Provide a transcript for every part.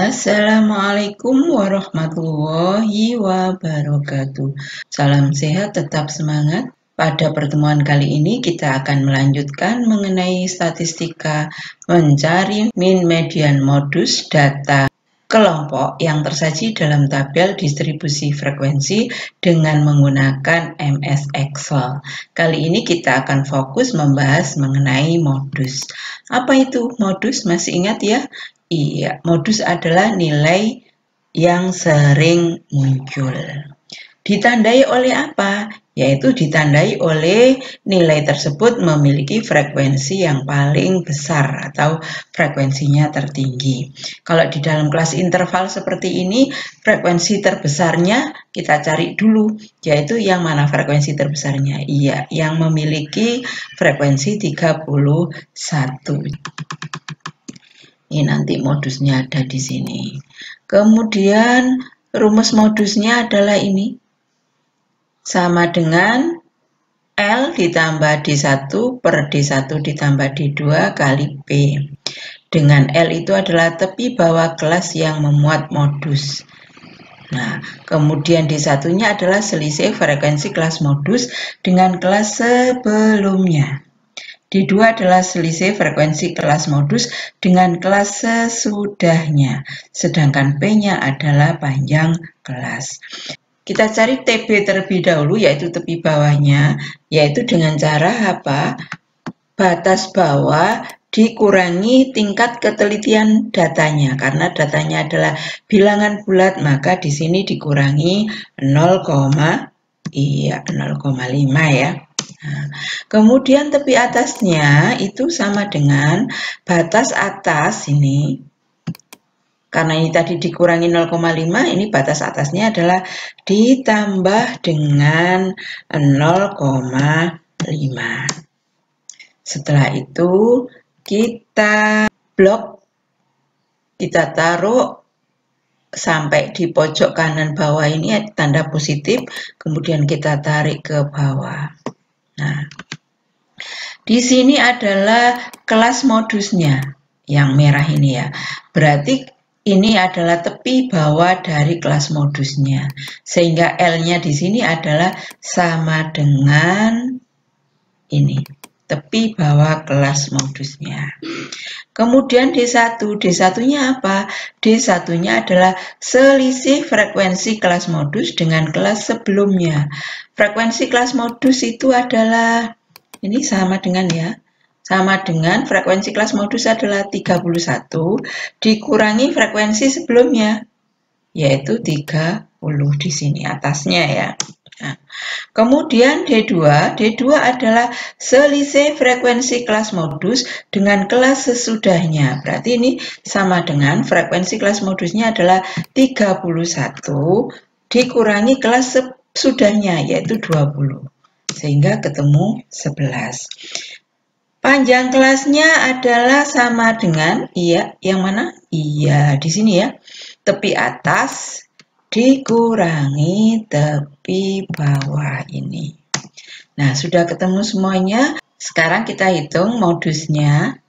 Assalamualaikum warahmatullahi wabarakatuh. Salam sehat, tetap semangat. Pada pertemuan kali ini kita akan melanjutkan mengenai statistika mencari mean median modus data kelompok yang tersaji dalam tabel distribusi frekuensi dengan menggunakan MS Excel. Kali ini kita akan fokus membahas mengenai modus. Apa itu modus? Masih ingat ya? Iya, modus adalah nilai yang sering muncul. Ditandai oleh apa? Yaitu ditandai oleh nilai tersebut memiliki frekuensi yang paling besar atau frekuensinya tertinggi. Kalau di dalam kelas interval seperti ini, frekuensi terbesarnya kita cari dulu, yaitu yang mana frekuensi terbesarnya? Iya, yang memiliki frekuensi 31. Ini nanti modusnya ada di sini. Kemudian rumus modusnya adalah ini. Sama dengan L ditambah D1 per D1 ditambah D2 kali P. Dengan L itu adalah tepi bawah kelas yang memuat modus. Nah, kemudian D1-nya adalah selisih frekuensi kelas modus dengan kelas sebelumnya. D2 adalah selisih frekuensi kelas modus dengan kelas sesudahnya, sedangkan P-nya adalah panjang kelas. Kita cari TB terlebih dahulu, yaitu tepi bawahnya, yaitu dengan cara apa? Batas bawah dikurangi tingkat ketelitian datanya. Karena datanya adalah bilangan bulat, maka di sini dikurangi 0,5 ya. Nah, kemudian tepi atasnya itu sama dengan batas atas ini. Karena ini tadi dikurangi 0,5, ini batas atasnya adalah ditambah dengan 0,5. Setelah itu kita blok, kita taruh sampai di pojok kanan bawah ini tanda positif, kemudian kita tarik ke bawah. Nah, di sini adalah kelas modusnya, yang merah ini ya. Berarti ini adalah tepi bawah dari kelas modusnya. Sehingga L-nya di sini adalah sama dengan ini, tepi bawah kelas modusnya. Kemudian D1, D1-nya apa? D1-nya adalah selisih frekuensi kelas modus dengan kelas sebelumnya. Frekuensi kelas modus itu adalah, ini sama dengan ya, sama dengan frekuensi kelas modus adalah 31 dikurangi frekuensi sebelumnya, yaitu 30 di sini atasnya ya. Nah, kemudian D2 adalah selisih frekuensi kelas modus dengan kelas sesudahnya. Berarti ini sama dengan frekuensi kelas modusnya adalah 31 dikurangi kelas sesudahnya, yaitu 20. Sehingga ketemu 11. Panjang kelasnya adalah sama dengan, iya, yang mana? Iya, di sini ya. Tepi atas dikurangi tepi bawah ini. Nah, sudah ketemu semuanya. Sekarang kita hitung modusnya.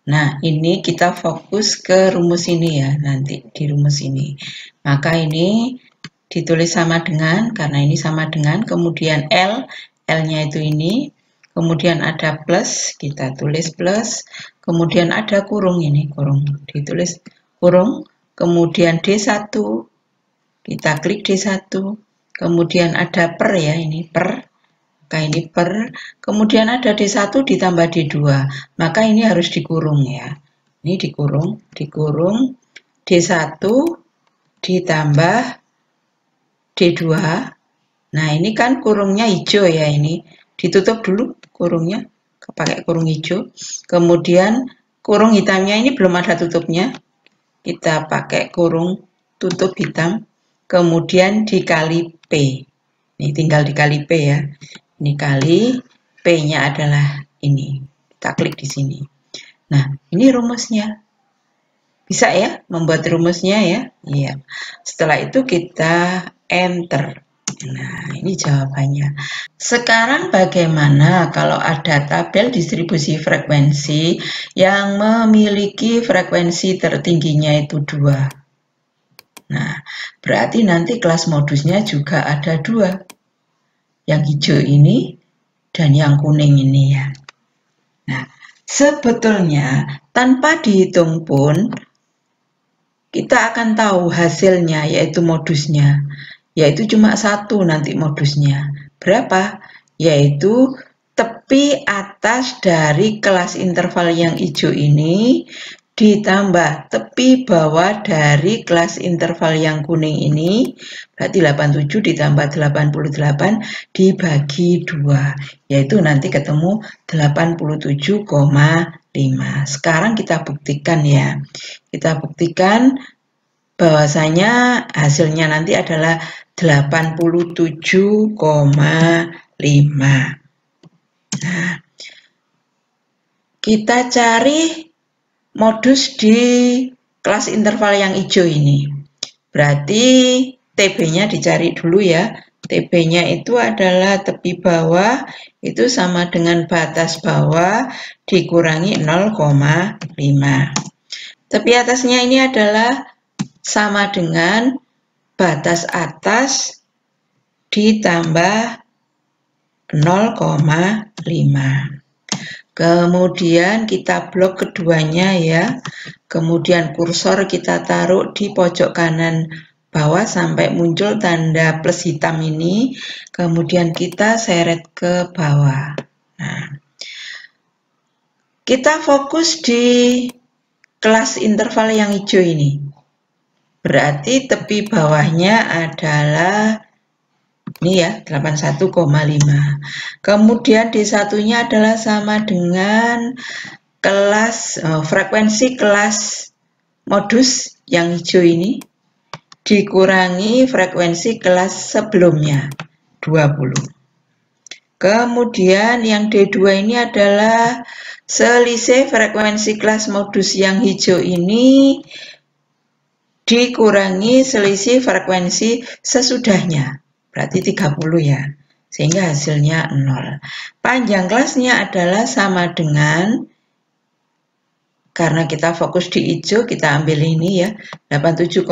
Nah, ini kita fokus ke rumus ini ya, nanti di rumus ini. Maka ini ditulis sama dengan, karena ini sama dengan, kemudian L-nya itu ini, kemudian ada plus, kita tulis plus, kemudian ada kurung ini, kurung, ditulis kurung, kemudian D1, kita klik D1, kemudian ada per ya, ini per, maka ini per, kemudian ada D1 ditambah D2, maka ini harus dikurung ya, ini dikurung, D1 ditambah D2, nah ini kan kurungnya hijau ya, ini ditutup dulu kurungnya, pakai kurung hijau, kemudian kurung hitamnya ini belum ada tutupnya, kita pakai kurung tutup hitam, kemudian dikali P. Ini tinggal dikali P ya. Ini kali P-nya adalah ini. Kita klik di sini. Nah, ini rumusnya. Bisa ya membuat rumusnya ya? Iya. Setelah itu kita enter. Nah, ini jawabannya. Sekarang bagaimana kalau ada tabel distribusi frekuensi yang memiliki frekuensi tertingginya itu 2? Nah, berarti nanti kelas modusnya juga ada 2. Yang hijau ini dan yang kuning ini ya. Nah, sebetulnya tanpa dihitung pun kita akan tahu hasilnya, yaitu modusnya. Yaitu cuma 1 nanti modusnya. Berapa? Yaitu tepi atas dari kelas interval yang hijau ini ditambah tepi bawah dari kelas interval yang kuning ini, berarti 87 ditambah 88 dibagi 2, yaitu nanti ketemu 87,5. Sekarang kita buktikan ya. Kita buktikan bahwasanya hasilnya nanti adalah 87,5. Nah, kita cari modus di kelas interval yang hijau ini. Berarti TB-nya dicari dulu ya. TB-nya itu adalah tepi bawah, itu sama dengan batas bawah dikurangi 0,5. Tepi atasnya ini adalah sama dengan batas atas ditambah 0,5. Kemudian kita blok keduanya ya. Kemudian kursor kita taruh di pojok kanan bawah sampai muncul tanda plus hitam ini. Kemudian kita seret ke bawah. Nah, kita fokus di kelas interval yang hijau ini. Berarti tepi bawahnya adalah ini ya, 81,5. Kemudian D1-nya adalah sama dengan kelas frekuensi kelas modus yang hijau ini dikurangi frekuensi kelas sebelumnya 20. Kemudian yang D2 ini adalah selisih frekuensi kelas modus yang hijau ini dikurangi selisih frekuensi sesudahnya. Berarti 30 ya, sehingga hasilnya 0. Panjang kelasnya adalah sama dengan, karena kita fokus di hijau, kita ambil ini ya, 87,5,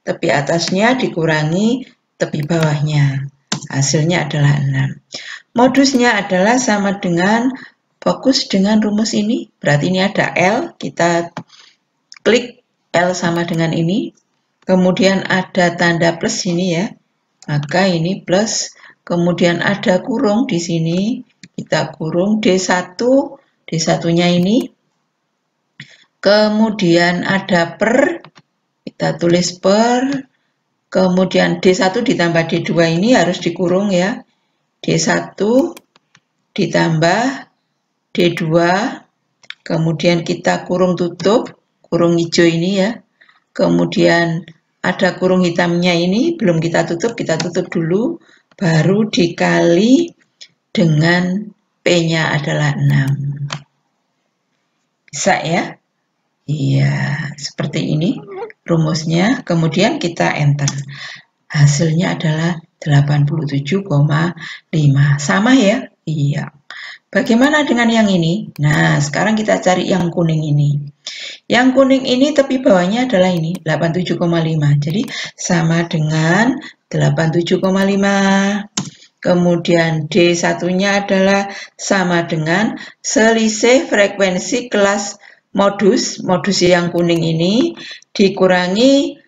tepi atasnya dikurangi tepi bawahnya. Hasilnya adalah 6. Modusnya adalah sama dengan, fokus dengan rumus ini, berarti ini ada L, kita klik L sama dengan ini, kemudian ada tanda plus ini ya, maka ini plus, kemudian ada kurung di sini, kita kurung D1, D1-nya ini, kemudian ada per, kita tulis per, kemudian D1 ditambah D2 ini harus dikurung ya, D1 ditambah D2, kemudian kita kurung tutup, kurung hijau ini ya, kemudian ada kurung hitamnya ini, belum kita tutup dulu, baru dikali dengan P-nya adalah 6. Bisa ya? Iya, seperti ini rumusnya, kemudian kita enter. Hasilnya adalah 87,5. Sama ya? Iya. Bagaimana dengan yang ini? Nah, sekarang kita cari yang kuning ini. Yang kuning ini tepi bawahnya adalah ini, 87,5. Jadi sama dengan 87,5. Kemudian D1-nya adalah sama dengan selisih frekuensi kelas modus yang kuning ini dikurangi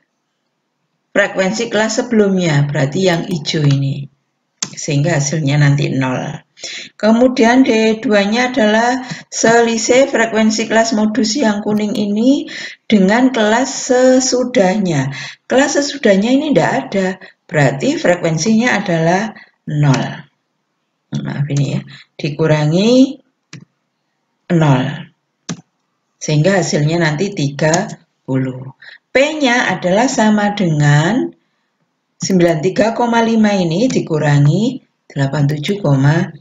frekuensi kelas sebelumnya, berarti yang hijau ini. Sehingga hasilnya nanti 0. Kemudian D2-nya adalah selisih frekuensi kelas modus yang kuning ini dengan kelas sesudahnya. Kelas sesudahnya ini tidak ada, berarti frekuensinya adalah 0. Maaf ini ya, dikurangi 0. Sehingga hasilnya nanti 30. P-nya adalah sama dengan 93,5 ini dikurangi 87,5.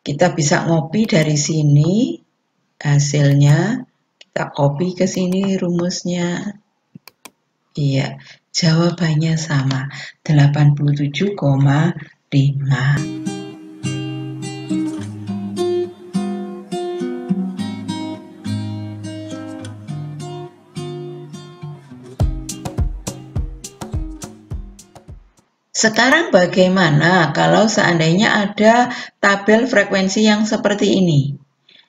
Kita bisa ngopi dari sini hasilnya, kita copy ke sini rumusnya. Iya, jawabannya sama, 87,5. Sekarang bagaimana kalau seandainya ada tabel frekuensi yang seperti ini,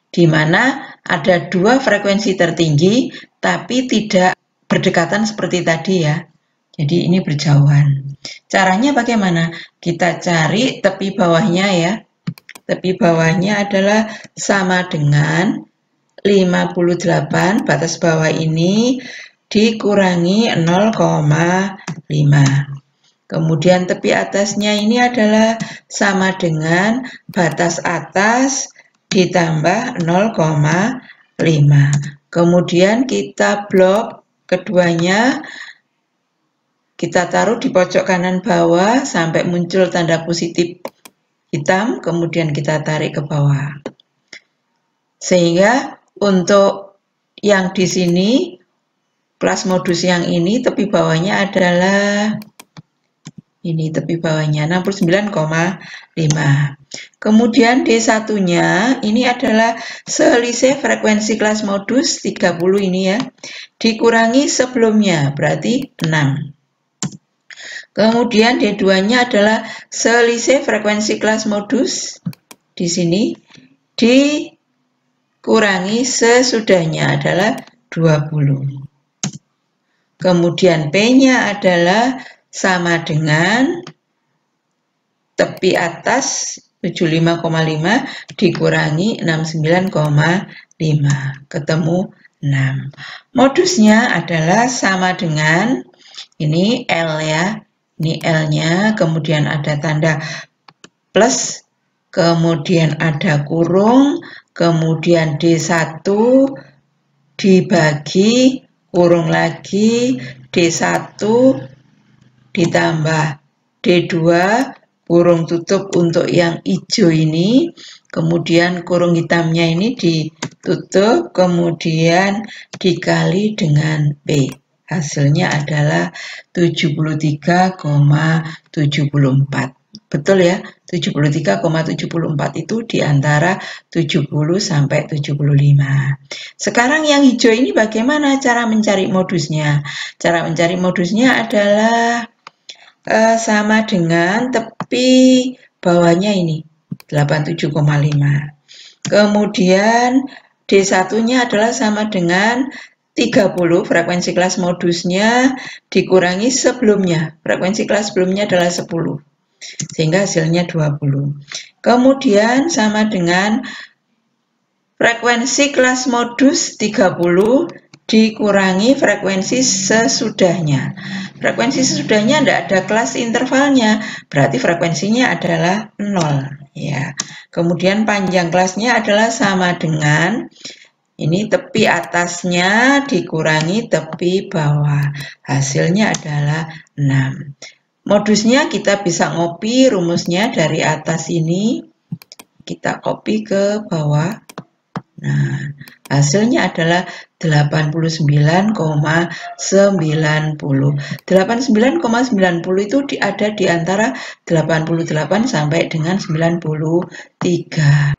di mana ada dua frekuensi tertinggi tapi tidak berdekatan seperti tadi ya. Jadi ini berjauhan. Caranya bagaimana? Kita cari tepi bawahnya ya. Tepi bawahnya adalah sama dengan 58 batas bawah ini dikurangi 0,5. Kemudian tepi atasnya ini adalah sama dengan batas atas ditambah 0,5. Kemudian kita blok keduanya, kita taruh di pojok kanan bawah sampai muncul tanda positif hitam, kemudian kita tarik ke bawah. Sehingga untuk yang di sini, kelas modus yang ini tepi bawahnya adalah ini tepi bawahnya 69,5. Kemudian D1-nya ini adalah selisih frekuensi kelas modus 30 ini ya, dikurangi sebelumnya berarti 6. Kemudian D2-nya adalah selisih frekuensi kelas modus di sini dikurangi sesudahnya adalah 20. Kemudian P-nya adalah sama dengan tepi atas 75,5 dikurangi 69,5, ketemu 6. Modusnya adalah sama dengan ini L ya, ini L-nya, kemudian ada tanda plus, kemudian ada kurung, kemudian D1 dibagi kurung lagi D1 ditambah D2 kurung tutup untuk yang hijau ini, kemudian kurung hitamnya ini ditutup, kemudian dikali dengan P. Hasilnya adalah 73,74. Betul ya, 73,74 itu di antara 70 sampai 75. Sekarang yang hijau ini bagaimana cara mencari modusnya? Cara mencari modusnya adalah sama dengan tepi bawahnya ini 87,5. Kemudian D1-nya adalah sama dengan 30 frekuensi kelas modusnya dikurangi sebelumnya. Frekuensi kelas sebelumnya adalah 10. Sehingga hasilnya 20. Kemudian sama dengan frekuensi kelas modus 30 dikurangi frekuensi sesudahnya. Frekuensi sesudahnya tidak ada kelas intervalnya, berarti frekuensinya adalah 0. Ya. Kemudian panjang kelasnya adalah sama dengan ini tepi atasnya dikurangi tepi bawah. Hasilnya adalah 6. Modusnya kita bisa ngopi rumusnya dari atas ini. Kita copy ke bawah. Nah, hasilnya adalah 89,90. 89,90 itu ada di antara 88 sampai dengan 93.